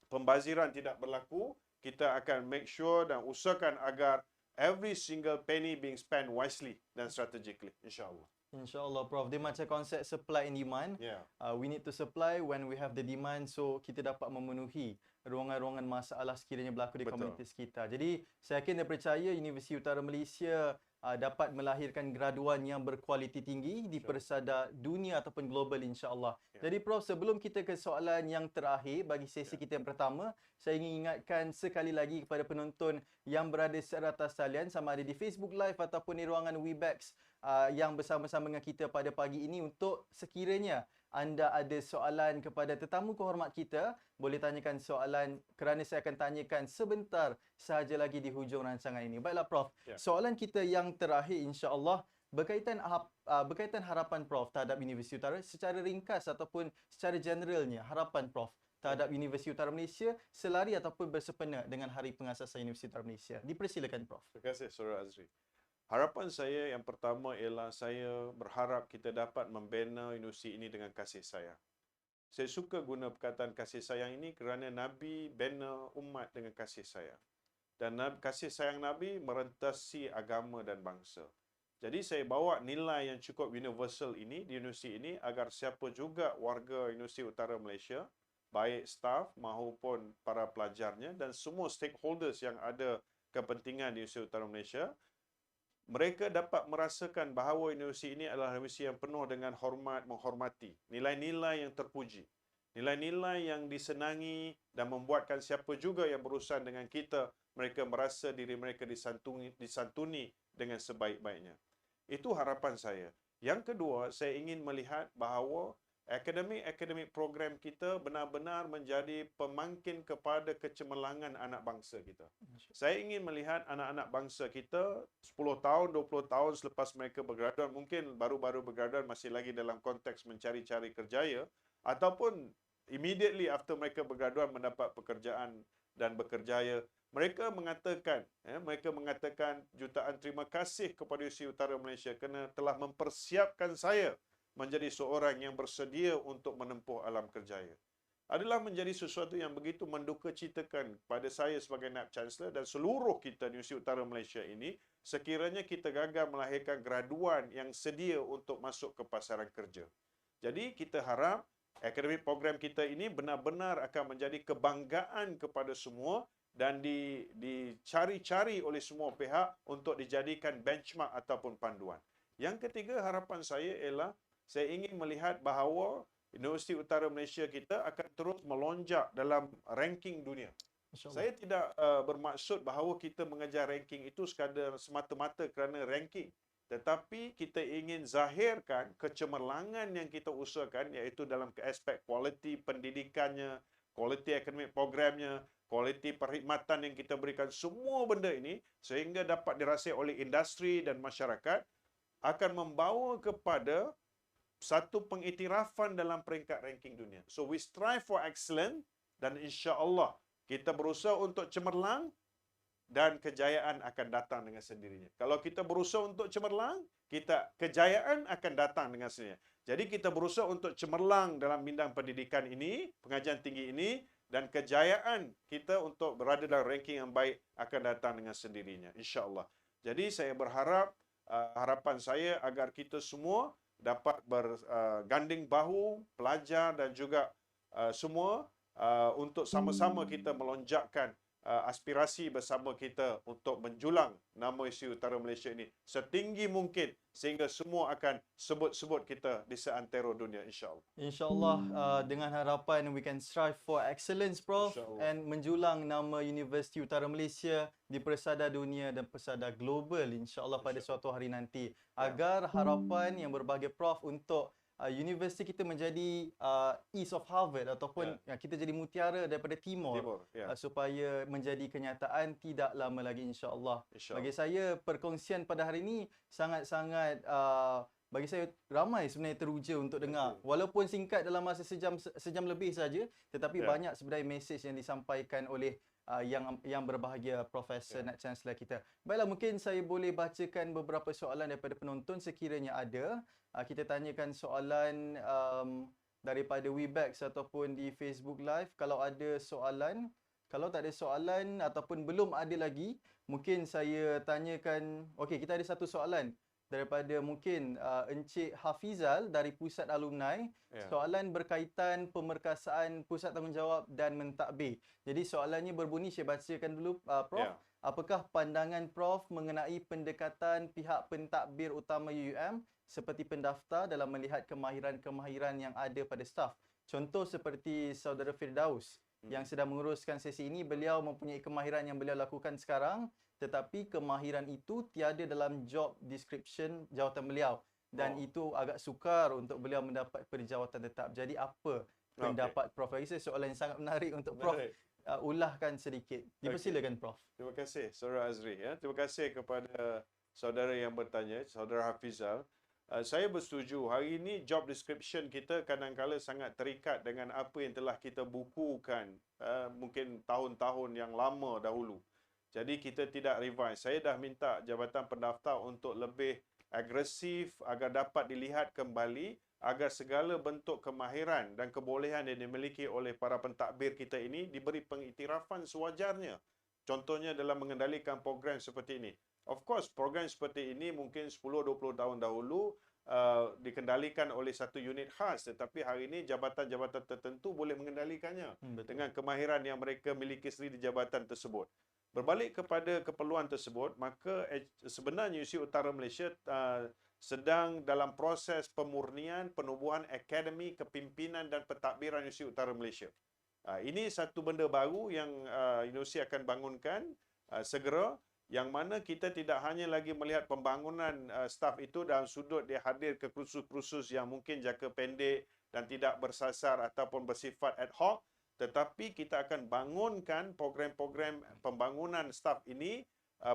pembaziran tidak berlaku. Kita akan make sure dan usahakan agar every single penny being spent wisely dan strategically. InsyaAllah. InsyaAllah, Prof. Dia macam konsep supply and demand. Yeah. We need to supply when we have the demand, so kita dapat memenuhi ruangan-ruangan masalah sekiranya berlaku di Betul. komunitas kita. Jadi, saya yakin dan percaya Universiti Utara Malaysia dapat melahirkan graduan yang berkualiti tinggi di persada dunia ataupun global, insya-Allah. Ya. Jadi, Prof, sebelum kita ke soalan yang terakhir bagi sesi kita yang pertama, saya ingin ingatkan sekali lagi kepada penonton yang berada secara atas talian, sama ada di Facebook Live ataupun di ruangan Webex yang bersama-sama dengan kita pada pagi ini, untuk sekiranya anda ada soalan kepada tetamu kehormat kita, boleh tanyakan soalan kerana saya akan tanyakan sebentar sahaja lagi di hujung rancangan ini. Baiklah, Prof. Ya. Soalan kita yang terakhir, insya-Allah, berkaitan harapan Prof terhadap Universiti Utara secara ringkas ataupun secara generalnya, harapan Prof terhadap Universiti Utara Malaysia selari ataupun bersempena dengan Hari Pengasasan Universiti Utara Malaysia. Dipersilakan, Prof. Terima kasih, Saudara Azri. Harapan saya yang pertama ialah saya berharap kita dapat membina universiti ini dengan kasih sayang. Saya suka guna perkataan kasih sayang ini kerana Nabi bina umat dengan kasih sayang. Dan kasih sayang Nabi merentasi agama dan bangsa. Jadi saya bawa nilai yang cukup universal ini di universiti ini agar siapa juga warga Universiti Utara Malaysia, baik staf maupun para pelajarnya dan semua stakeholders yang ada kepentingan di Universiti Utara Malaysia, mereka dapat merasakan bahawa universiti ini adalah universiti yang penuh dengan hormat, menghormati, nilai-nilai yang terpuji, nilai-nilai yang disenangi dan membuatkan siapa juga yang berurusan dengan kita, mereka merasa diri mereka disantuni dengan sebaik-baiknya. Itu harapan saya. Yang kedua, saya ingin melihat bahawa akademik program kita benar-benar menjadi pemangkin kepada kecemerlangan anak bangsa kita. Saya ingin melihat anak-anak bangsa kita 10 tahun, 20 tahun selepas mereka bergraduan, mungkin baru-baru bergraduan masih lagi dalam konteks mencari-cari kerjaya, ataupun immediately after mereka bergraduan mendapat pekerjaan dan berkerjaya, mereka mengatakan jutaan terima kasih kepada Universiti Utara Malaysia kerana telah mempersiapkan saya menjadi seorang yang bersedia untuk menempuh alam kerjaya. Adalah menjadi sesuatu yang begitu mendukacitakan pada saya sebagai Naib Chancellor dan seluruh kita di Universiti Utara Malaysia ini sekiranya kita gagal melahirkan graduan yang sedia untuk masuk ke pasaran kerja. Jadi kita harap akademik program kita ini benar-benar akan menjadi kebanggaan kepada semua dan dicari-cari oleh semua pihak untuk dijadikan benchmark ataupun panduan. Yang ketiga, harapan saya ialah saya ingin melihat bahawa Universiti Utara Malaysia kita akan terus melonjak dalam ranking dunia. InsyaAllah. Saya tidak bermaksud bahawa kita mengejar ranking itu sekadar semata-mata kerana ranking. Tetapi kita ingin zahirkan kecemerlangan yang kita usahakan iaitu dalam aspek kualiti pendidikannya, kualiti akademik programnya, kualiti perkhidmatan yang kita berikan, semua benda ini sehingga dapat dirasai oleh industri dan masyarakat akan membawa kepada satu pengiktirafan dalam peringkat ranking dunia. So we strive for excellence dan insya-Allah kita berusaha untuk cemerlang dan kejayaan akan datang dengan sendirinya. Kalau kita berusaha untuk cemerlang, kejayaan akan datang dengan sendirinya. Jadi kita berusaha untuk cemerlang dalam bidang pendidikan ini, pengajian tinggi ini, dan kejayaan kita untuk berada dalam ranking yang baik akan datang dengan sendirinya, insya-Allah. Jadi saya berharap, harapan saya agar kita semua dapat berganding bahu, pelajar dan juga semua untuk sama-sama kita melonjakkan aspirasi bersama kita untuk menjulang nama Universiti Utara Malaysia ini setinggi mungkin sehingga semua akan sebut-sebut kita di seantero dunia, insya-Allah. InsyaAllah dengan harapan we can strive for excellence, Prof, InsyaAllah. and menjulang nama Universiti Utara Malaysia di persada dunia dan persada global, insyaAllah pada suatu hari nanti. Agar harapan yang berbahagia Prof untuk universiti kita menjadi East of Harvard ataupun kita jadi mutiara daripada Timur, supaya menjadi kenyataan tidak lama lagi, insya-Allah. Bagi saya perkongsian pada hari ini sangat-sangat bagi saya ramai sebenarnya teruja untuk dengar. Walaupun singkat dalam masa sejam lebih saja, tetapi banyak sebenarnya mesej yang disampaikan oleh yang berbahagia Profesor Naib Chancellor kita. Baiklah, mungkin saya boleh bacakan beberapa soalan daripada penonton sekiranya ada. Kita tanyakan soalan daripada Webex ataupun di Facebook Live. Kalau ada soalan, kalau tak ada soalan ataupun belum ada lagi, mungkin saya tanyakan. Okey, kita ada satu soalan daripada mungkin Encik Hafizal dari Pusat Alumni. Soalan berkaitan pemerkasaan pusat tanggungjawab dan mentadbir. Jadi soalannya berbunyi, saya bacakan dulu, Prof. Apakah pandangan Prof mengenai pendekatan pihak pentadbir utama UUM seperti pendaftar dalam melihat kemahiran-kemahiran yang ada pada staf? Contoh seperti Saudara Firdaus yang sedang menguruskan sesi ini, beliau mempunyai kemahiran yang beliau lakukan sekarang, tetapi kemahiran itu tiada dalam job description jawatan beliau dan itu agak sukar untuk beliau mendapat perjawatan tetap. Jadi apa pendapat Prof? Bagi saya soalan yang sangat menarik untuk Prof ulahkan sedikit. Dipersilakan Prof. Terima kasih Saudara Azri. Terima kasih kepada saudara yang bertanya, Saudara Hafizal. Saya bersetuju. Hari ini job description kita kadang-kadang sangat terikat dengan apa yang telah kita bukukan mungkin tahun-tahun yang lama dahulu. Jadi kita tidak revise. Saya dah minta Jabatan Pendaftar untuk lebih agresif agar dapat dilihat kembali agar segala bentuk kemahiran dan kebolehan yang dimiliki oleh para pentadbir kita ini diberi pengiktirafan sewajarnya. Contohnya dalam mengendalikan program seperti ini. Of course, program seperti ini mungkin 10-20 tahun dahulu dikendalikan oleh satu unit khas, tetapi hari ini jabatan-jabatan tertentu boleh mengendalikannya dengan kemahiran yang mereka miliki sendiri di jabatan tersebut. Berbalik kepada keperluan tersebut, maka sebenarnya Universiti Utara Malaysia sedang dalam proses pemurnian penubuhan Akademi Kepimpinan dan Pentadbiran Universiti Utara Malaysia. Ini satu benda baru yang universiti akan bangunkan segera, yang mana kita tidak hanya lagi melihat pembangunan staf itu dalam sudut dia hadir ke kursus-kursus yang mungkin jangka pendek dan tidak bersasar ataupun bersifat ad hoc, tetapi kita akan bangunkan program-program pembangunan staf ini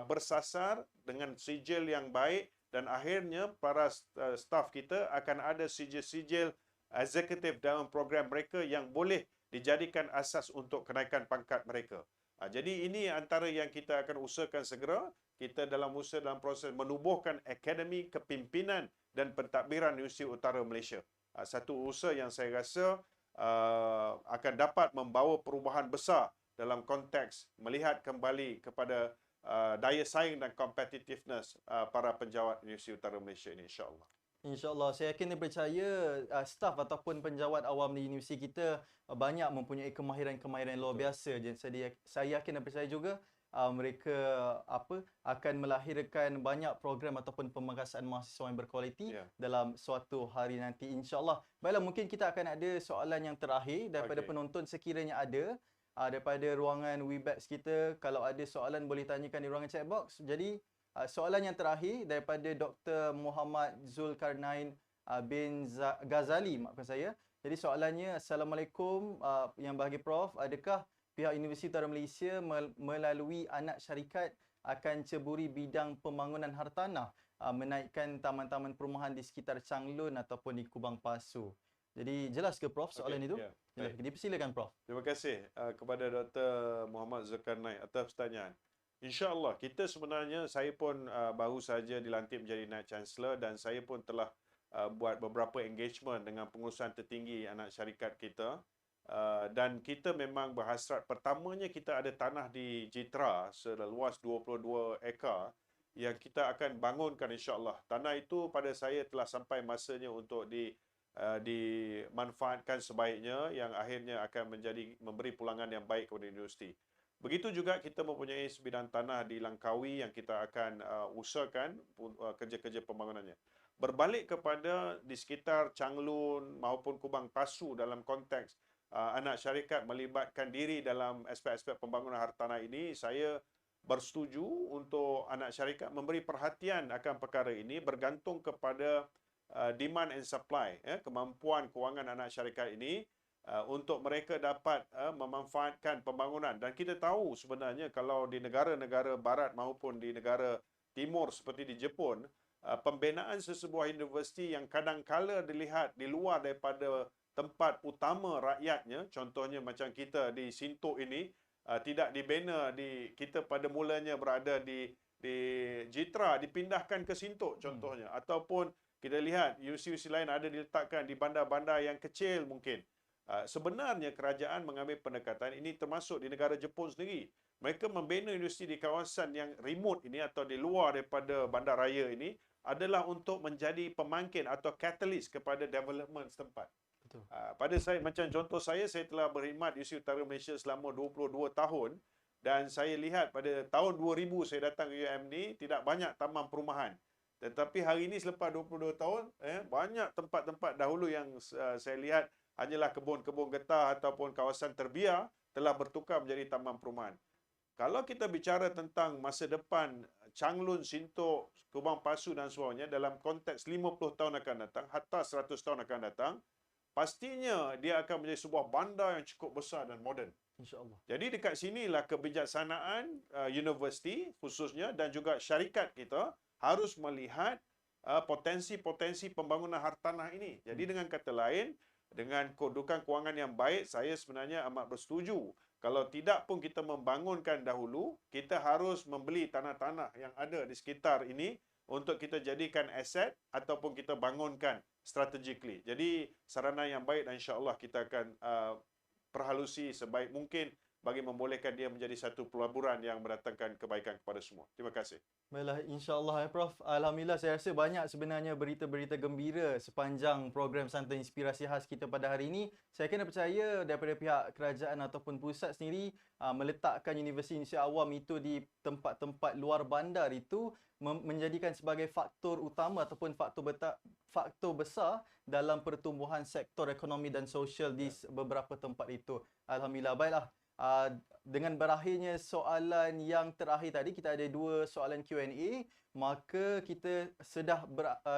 bersasar dengan sijil yang baik dan akhirnya para staf kita akan ada sijil-sijil eksekutif dalam program mereka yang boleh dijadikan asas untuk kenaikan pangkat mereka. Jadi ini antara yang kita akan usahakan segera. Kita dalam usaha dalam proses menubuhkan Akademi Kepimpinan dan Pentadbiran Universiti Utara Malaysia. Satu usaha yang saya rasa akan dapat membawa perubahan besar dalam konteks melihat kembali kepada daya saing dan competitiveness para penjawat Universiti Utara Malaysia ini, insya-Allah. InsyaAllah, saya yakin dan percaya staf ataupun penjawat awam di universiti kita banyak mempunyai kemahiran-kemahiran yang luar biasa. Jadi saya yakin dan percaya juga mereka akan melahirkan banyak program ataupun pemangkasaan mahasiswa yang berkualiti dalam suatu hari nanti, insyaAllah. Baiklah, mungkin kita akan ada soalan yang terakhir daripada penonton sekiranya ada daripada ruangan Webex kita. Kalau ada soalan boleh tanyakan di ruangan chat box. Jadi soalan yang terakhir daripada Dr. Muhammad Zulkarnain bin Ghazali, maafkan saya. Jadi soalannya, Assalamualaikum Yang Bahagia Prof, adakah pihak Universiti Utara Malaysia melalui anak syarikat akan ceburi bidang pembangunan hartanah, menaikkan taman-taman perumahan di sekitar Changlun ataupun di Kubang Pasu? Jadi jelas ke Prof soalan itu? Dipersilakan Prof. Terima kasih kepada Dr. Muhammad Zulkarnain atas pertanyaan. InsyaAllah, kita sebenarnya, saya pun baru saja dilantik menjadi Naib Chancellor dan saya pun telah buat beberapa engagement dengan pengurusan tertinggi anak syarikat kita. Dan kita memang berhasrat, pertamanya kita ada tanah di Jitra seluas 22 ekar yang kita akan bangunkan insyaAllah. Tanah itu pada saya telah sampai masanya untuk dimanfaatkan sebaiknya, yang akhirnya akan memberi pulangan yang baik kepada universiti. Begitu juga kita mempunyai sebidang tanah di Langkawi yang kita akan usahakan kerja-kerja pembangunannya. Berbalik kepada di sekitar Changlun maupun Kubang Pasu dalam konteks anak syarikat melibatkan diri dalam aspek-aspek pembangunan hartanah ini, saya bersetuju untuk anak syarikat memberi perhatian akan perkara ini bergantung kepada demand and supply, kemampuan kewangan anak syarikat ini untuk mereka dapat memanfaatkan pembangunan. Dan kita tahu sebenarnya kalau di negara-negara barat maupun di negara timur seperti di Jepun, pembinaan sesebuah universiti yang kadang-kala dilihat di luar daripada tempat utama rakyatnya, contohnya macam kita di Sintok ini, tidak dibina kita pada mulanya berada di Jitra, dipindahkan ke Sintok contohnya, ataupun kita lihat universiti lain ada diletakkan di bandar-bandar yang kecil mungkin. Sebenarnya kerajaan mengambil pendekatan ini termasuk di negara Jepun sendiri. Mereka membina universiti di kawasan yang remote ini atau di luar daripada bandaraya ini adalah untuk menjadi pemangkin atau catalyst kepada development setempat. Betul. Pada saya, macam contoh saya telah berkhidmat di Universiti Utara Malaysia selama 22 tahun dan saya lihat pada tahun 2000 saya datang ke UM ni tidak banyak taman perumahan. Tetapi hari ini selepas 22 tahun, banyak tempat-tempat dahulu yang saya lihat hanyalah kebun-kebun getah ataupun kawasan terbiar telah bertukar menjadi taman perumahan. Kalau kita bicara tentang masa depan Changlun, Sintok, Kubang Pasu dan sebagainya dalam konteks 50 tahun akan datang, hatta 100 tahun akan datang, pastinya dia akan menjadi sebuah bandar yang cukup besar dan moden. InsyaAllah. Jadi dekat sinilah kebijaksanaan universiti khususnya dan juga syarikat kita harus melihat potensi-potensi pembangunan hartanah ini. Jadi dengan kata lain, dengan kedudukan kewangan yang baik, saya sebenarnya amat bersetuju. Kalau tidak pun kita membangunkan dahulu, kita harus membeli tanah-tanah yang ada di sekitar ini untuk kita jadikan aset ataupun kita bangunkan strategically. Jadi sarana yang baik dan insya-Allah kita akan perhalusi sebaik mungkin bagi membolehkan dia menjadi satu pelaburan yang mendatangkan kebaikan kepada semua. Terima kasih. Baiklah, insya-Allah Prof. Alhamdulillah, saya rasa banyak sebenarnya berita-berita gembira sepanjang program Santai Inspirasi Khas kita pada hari ini. Saya kena percaya daripada pihak kerajaan ataupun pusat sendiri meletakkan universiti awam itu di tempat-tempat luar bandar itu menjadikan sebagai faktor utama ataupun faktor besar dalam pertumbuhan sektor ekonomi dan sosial di beberapa tempat itu. Alhamdulillah. Baiklah. Dengan berakhirnya soalan yang terakhir tadi, kita ada 2 soalan Q&A, maka kita sudah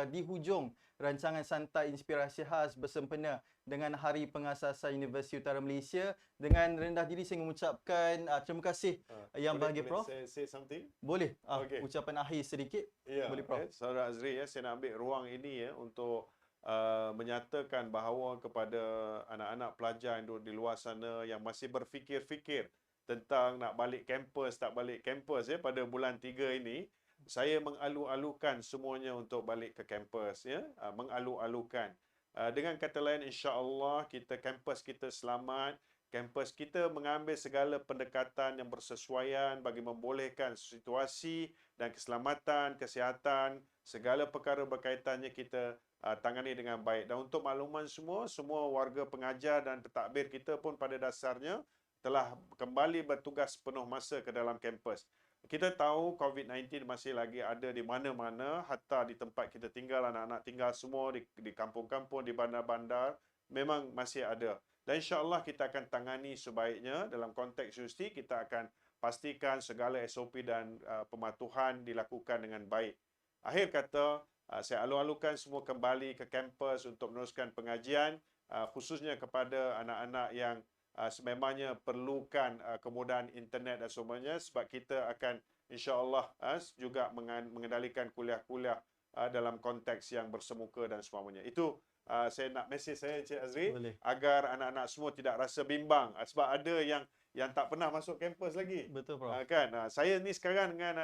di hujung rancangan Santai Inspirasi Khas bersempena dengan Hari Pengasasan Universiti Utara Malaysia. Dengan rendah diri saya mengucapkan terima kasih Yang Bahagia Prof. Boleh say something? Boleh. Ucapan akhir sedikit. Ya, boleh Prof. Saudara Azri, saya nak ambil ruang ini untuk menyatakan bahawa kepada anak-anak pelajar yang duduk di luar sana yang masih berfikir-fikir tentang nak balik kampus, tak balik kampus pada bulan 3 ini, saya mengalu-alukan semuanya untuk balik ke kampus mengalu-alukan. Dengan kata lain, insya-Allah kampus kita selamat, kampus kita mengambil segala pendekatan yang bersesuaian bagi membolehkan situasi dan keselamatan, kesihatan, segala perkara berkaitannya kita tangani dengan baik. Dan untuk makluman semua warga pengajar dan pentadbir kita pun pada dasarnya telah kembali bertugas penuh masa ke dalam kampus. Kita tahu COVID-19 masih lagi ada di mana-mana, hatta di tempat kita tinggal, anak-anak tinggal semua di kampung-kampung, di bandar-bandar, memang masih ada. Dan insya-Allah kita akan tangani sebaiknya dalam konteks universiti, kita akan pastikan segala SOP dan pematuhan dilakukan dengan baik. Akhir kata, saya alu-alukan semua kembali ke kampus untuk meneruskan pengajian, khususnya kepada anak-anak yang sememangnya perlukan kemudahan internet dan sebagainya, sebab kita akan insya-Allah juga mengendalikan kuliah-kuliah dalam konteks yang bersemuka dan sebagainya. Itu saya nak mesej saya, Encik Azri, agar anak-anak semua tidak rasa bimbang sebab ada yang tak pernah masuk kampus lagi. Betul, Prof. Saya ni sekarang dengan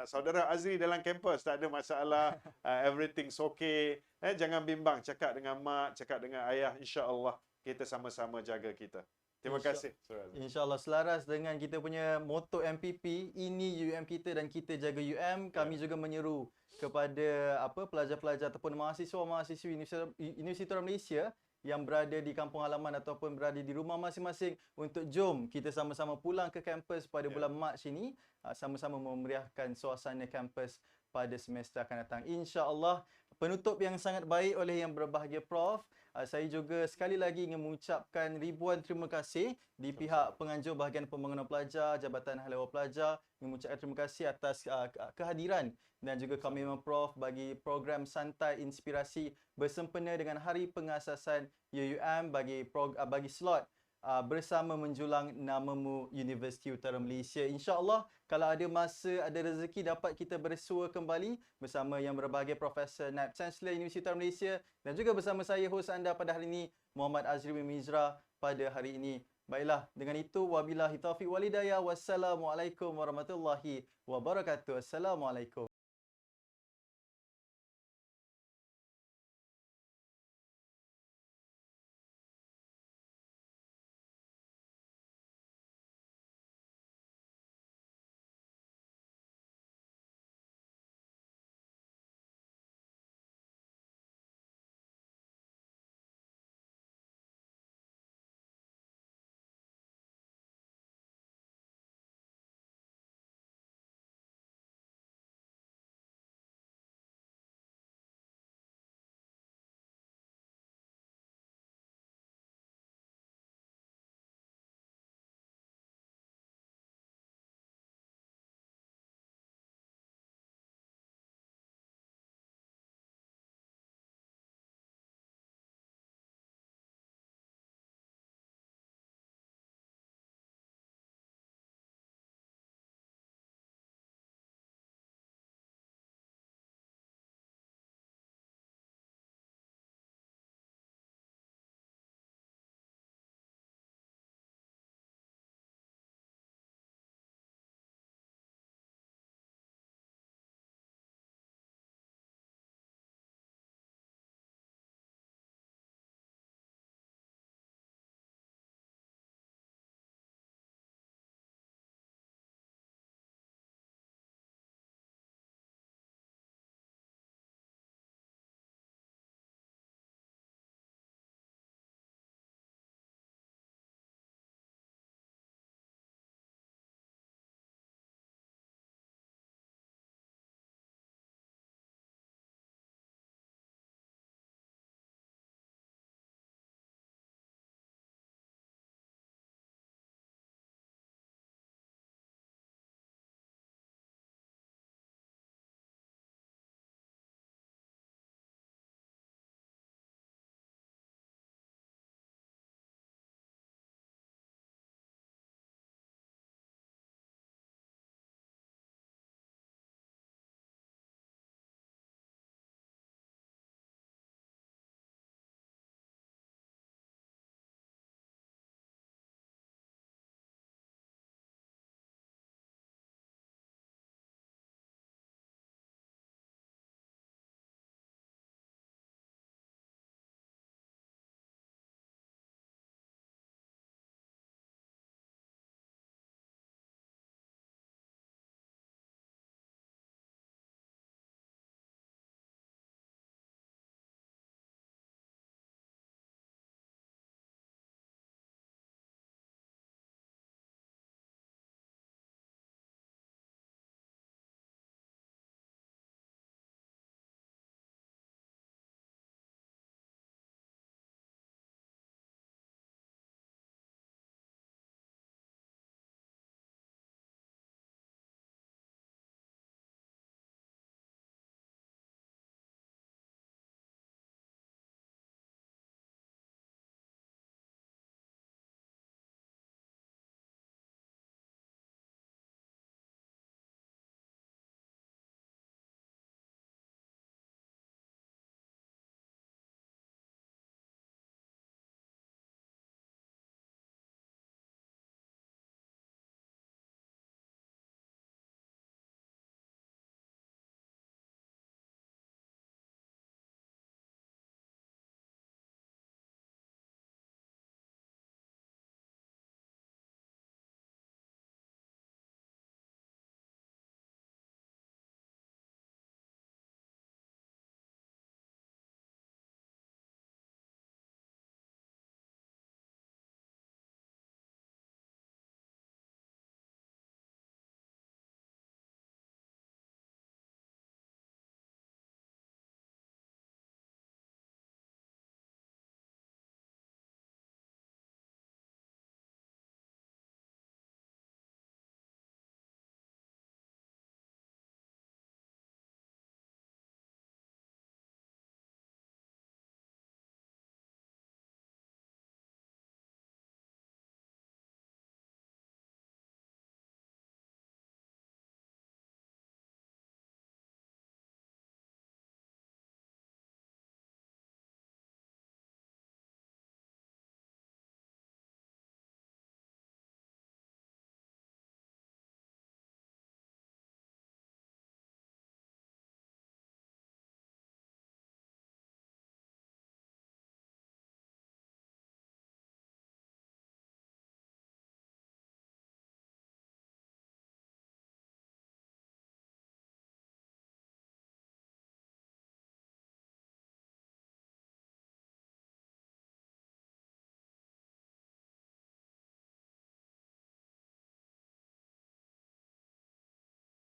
saudara Azri dalam kampus, tak ada masalah, everything's okay. Jangan bimbang, cakap dengan mak, cakap dengan ayah, insya-Allah kita sama-sama jaga kita. Terima kasih. InsyaAllah selaras dengan kita punya motto MPP, ini UM kita dan kita jaga UM. Kami juga menyeru kepada pelajar-pelajar ataupun mahasiswa-mahasiswi Universiti Orang Malaysia yang berada di kampung halaman ataupun berada di rumah masing-masing untuk jom kita sama-sama pulang ke kampus pada bulan Mac ini, sama-sama memeriahkan suasana kampus pada semester akan datang. InsyaAllah, penutup yang sangat baik oleh yang berbahagia Prof. Saya juga sekali lagi ingin mengucapkan ribuan terima kasih di pihak penganjur bahagian pembangunan pelajar, Jabatan Hal Ehwal Pelajar, ingin mengucapkan terima kasih atas kehadiran dan juga komitmen Prof bagi program Santai Inspirasi bersempena dengan Hari Pengasasan UUM bagi slot bersama menjulang namamu Universiti Utara Malaysia. InsyaAllah kalau ada masa, ada rezeki dapat kita bersua kembali bersama yang berbahagia Profesor Naib Chancellor Universiti Utara Malaysia dan juga bersama saya hos anda pada hari ini, Muhammad Azri bin Mizra pada hari ini. Baiklah, dengan itu wabillahi taufiq wal hidayah. Wassalamualaikum warahmatullahi wabarakatuh. Assalamualaikum.